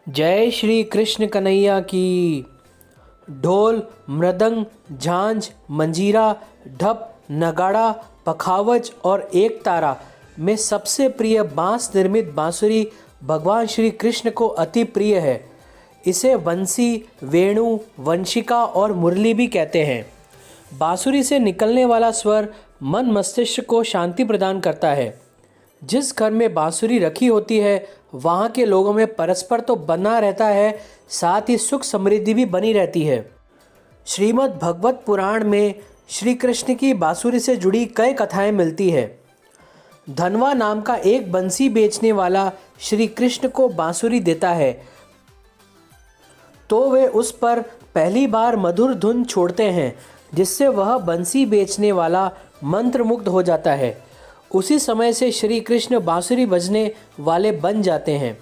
जय श्री कृष्ण कन्हैया की। ढोल, मृदंग, झांझ, मंजीरा, ढप, नगाड़ा, पखावज और एक तारा में सबसे प्रिय बांस निर्मित बांसुरी भगवान श्री कृष्ण को अति प्रिय है। इसे बंसी, वेणु, वंशिका और मुरली भी कहते हैं। बांसुरी से निकलने वाला स्वर मन मस्तिष्क को शांति प्रदान करता है। जिस घर में बांसुरी रखी होती है वहाँ के लोगों में परस्पर तो बना रहता है, साथ ही सुख समृद्धि भी बनी रहती है। श्रीमद् भगवत पुराण में श्री कृष्ण की बांसुरी से जुड़ी कई कथाएं मिलती है। धनवा नाम का एक बंसी बेचने वाला श्री कृष्ण को बांसुरी देता है तो वे उस पर पहली बार मधुर धुन छोड़ते हैं, जिससे वह बंसी बेचने वाला मंत्रमुग्ध हो जाता है। उसी समय से श्री कृष्ण बांसुरी बजने वाले बन जाते हैं।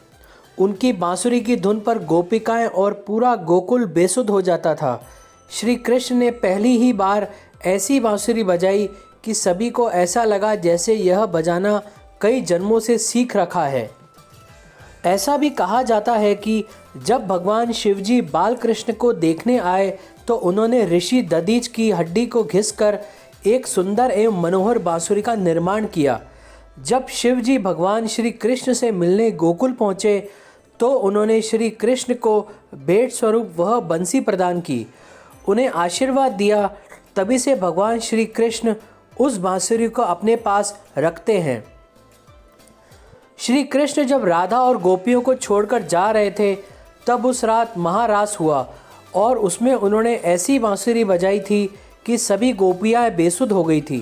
उनकी बांसुरी की धुन पर गोपिकाएं और पूरा गोकुल बेसुध हो जाता था। श्री कृष्ण ने पहली ही बार ऐसी बांसुरी बजाई कि सभी को ऐसा लगा जैसे यह बजाना कई जन्मों से सीख रखा है। ऐसा भी कहा जाता है कि जब भगवान शिवजी बाल कृष्ण को देखने आए तो उन्होंने ऋषि दधीच की हड्डी को घिसकर एक सुंदर एवं मनोहर बांसुरी का निर्माण किया। जब शिव जी भगवान श्री कृष्ण से मिलने गोकुल पहुँचे तो उन्होंने श्री कृष्ण को भेंट स्वरूप वह बंसी प्रदान की, उन्हें आशीर्वाद दिया। तभी से भगवान श्री कृष्ण उस बांसुरी को अपने पास रखते हैं। श्री कृष्ण जब राधा और गोपियों को छोड़कर जा रहे थे तब उस रात महारास हुआ और उसमें उन्होंने ऐसी बांसुरी बजाई थी कि सभी गोपियाँ बेसुध हो गई थी।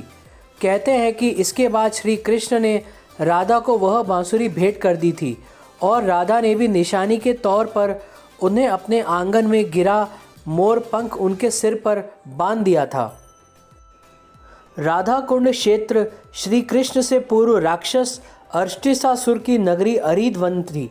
कहते हैं कि इसके बाद श्री कृष्ण ने राधा को वह बांसुरी भेंट कर दी थी और राधा ने भी निशानी के तौर पर उन्हें अपने आंगन में गिरा मोर पंख उनके सिर पर बांध दिया था। राधा कुंड क्षेत्र श्री कृष्ण से पूर्व राक्षस अरिष्टासुर की नगरी अरिदवन थी।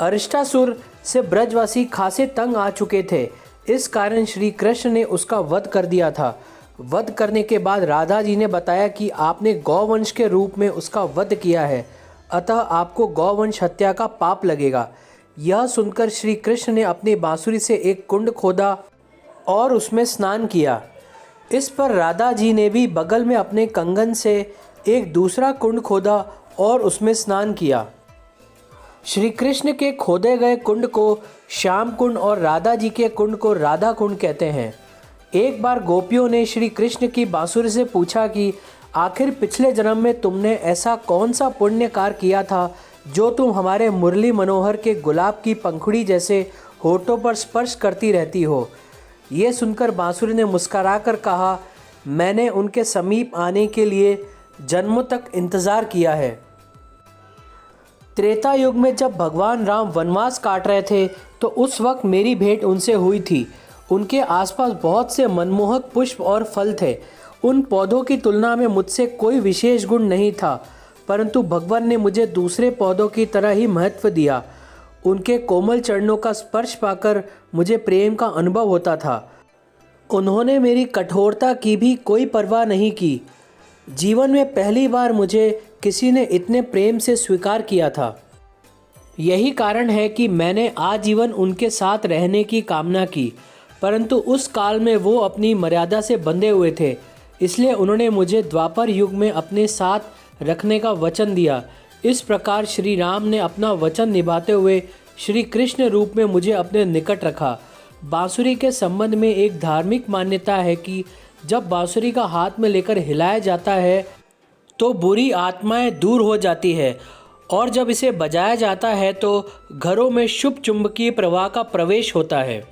अरिष्टासुर से ब्रजवासी खासे तंग आ चुके थे, इस कारण श्री कृष्ण ने उसका वध कर दिया था। वध करने के बाद राधा जी ने बताया कि आपने गौवंश के रूप में उसका वध किया है, अतः आपको गौवंश हत्या का पाप लगेगा। यह सुनकर श्री कृष्ण ने अपनी बांसुरी से एक कुंड खोदा और उसमें स्नान किया। इस पर राधा जी ने भी बगल में अपने कंगन से एक दूसरा कुंड खोदा और उसमें स्नान किया। श्री कृष्ण के खोदे गए कुंड को श्याम कुंड और राधा जी के कुंड को राधा कुंड कहते हैं। एक बार गोपियों ने श्री कृष्ण की बांसुरी से पूछा कि आखिर पिछले जन्म में तुमने ऐसा कौन सा पुण्य कार्य किया था जो तुम हमारे मुरली मनोहर के गुलाब की पंखुड़ी जैसे होठों पर स्पर्श करती रहती हो। ये सुनकर बांसुरी ने मुस्कुराकर कहा, मैंने उनके समीप आने के लिए जन्मों तक इंतज़ार किया है। त्रेता युग में जब भगवान राम वनवास काट रहे थे तो उस वक्त मेरी भेंट उनसे हुई थी। उनके आसपास बहुत से मनमोहक पुष्प और फल थे। उन पौधों की तुलना में मुझसे कोई विशेष गुण नहीं था, परंतु भगवान ने मुझे दूसरे पौधों की तरह ही महत्व दिया। उनके कोमल चरणों का स्पर्श पाकर मुझे प्रेम का अनुभव होता था। उन्होंने मेरी कठोरता की भी कोई परवाह नहीं की। जीवन में पहली बार मुझे किसी ने इतने प्रेम से स्वीकार किया था। यही कारण है कि मैंने आजीवन उनके साथ रहने की कामना की, परंतु उस काल में वो अपनी मर्यादा से बंधे हुए थे, इसलिए उन्होंने मुझे द्वापर युग में अपने साथ रखने का वचन दिया। इस प्रकार श्री राम ने अपना वचन निभाते हुए श्री कृष्ण रूप में मुझे अपने निकट रखा। बांसुरी के संबंध में एक धार्मिक मान्यता है कि जब बांसुरी का हाथ में लेकर हिलाया जाता है तो बुरी आत्माएं दूर हो जाती है और जब इसे बजाया जाता है तो घरों में शुभ चुंबकीय प्रवाह का प्रवेश होता है।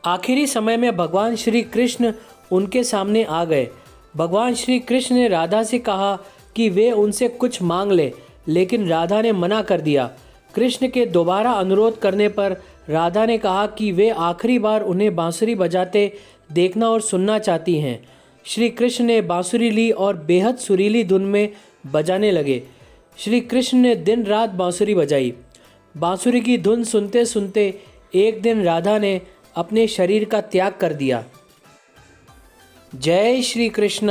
आखिरी समय में भगवान श्री कृष्ण उनके सामने आ गए। भगवान श्री कृष्ण ने राधा से कहा कि वे उनसे कुछ मांग ले, लेकिन राधा ने मना कर दिया। कृष्ण के दोबारा अनुरोध करने पर राधा ने कहा कि वे आखिरी बार उन्हें बांसुरी बजाते देखना और सुनना चाहती हैं। श्री कृष्ण ने बांसुरी ली और बेहद सुरीली धुन में बजाने लगे। श्री कृष्ण ने दिन रात बांसुरी बजाई। बांसुरी की धुन सुनते सुनते एक दिन राधा ने अपने शरीर का त्याग कर दिया। जय श्री कृष्ण।